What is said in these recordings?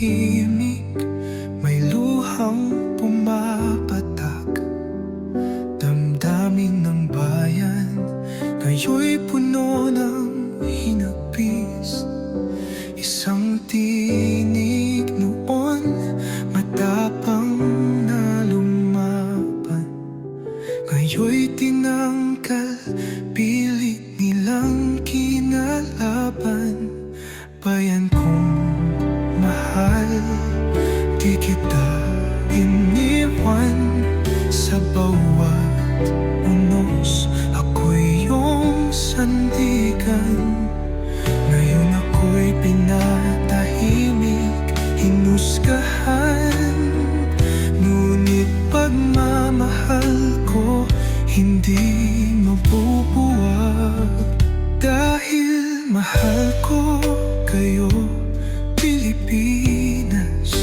tahimik, may luhang pumapatak. Damdamin ng bayan, ngayon'y puno ng hinapis. Isang tinig noon, matapang na lumaban. Ngayon'y tinangkal, pilit nilang kinalaban. Bayan kong mahal, di kita iniwan. Sa bawat unos, ako'y iyong sandigan. Ngayon ako'y pinatahimik, hinusgahan. Ngunit pagmamahal ko hindi mabubuwag. Dahil mahal ko kayo, Pilipinas.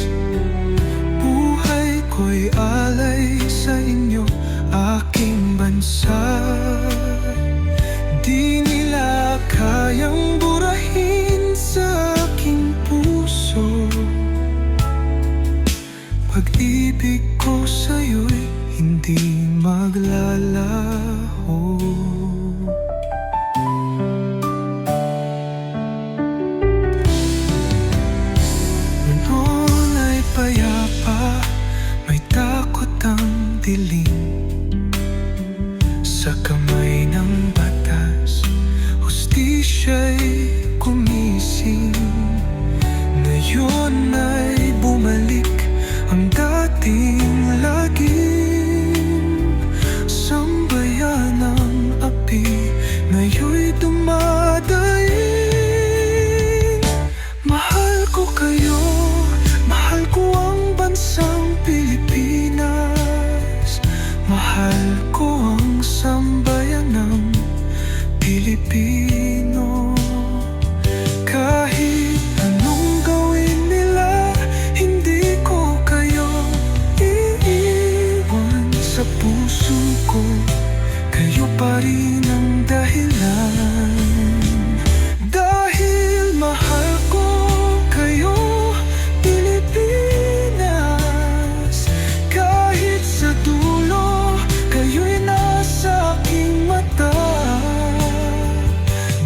Buhay ko'y alay sa inyo, aking bansa. Di nila kayang burahin sa aking puso. Pag-ibig ko sa'yo'y hindi maglalaho. Noon ay payapa, may takot ang dilim. Sa kamay ng batas, hustisya'y kumising. Ngayon ay bumalik ang dating lagim. Sambayan ng api, ngayon'y dumadaing. Mahal ko kayo, mahal ko ang bansang Pilipinas. Mahal ko ang sambayan ng Pilipino. Kahit anong gawin nila, hindi ko kayo iiwan. Sa puso ko, kayo pa rin ang dahilan. Dahil mahal ko kayo, Pilipinas. Kahit sa dulo, kayo'y nasa aking mata.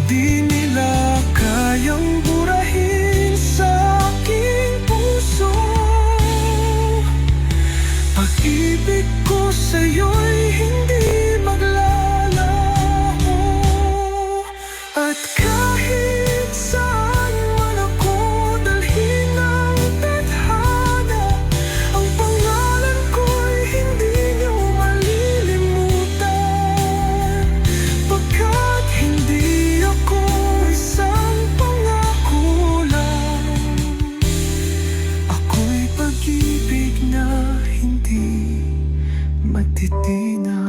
Di nila kayang burahin sa aking puso. Pag-ibig ko sa'yo'y hindi maglalaho. At kahit saan man ako dalhin ng tadhana, ang pangalan ko'y hindi niyo malilimutan. Pagkat hindi ako isang pangako lang, ako'y pag-ibig na hindi matitinag.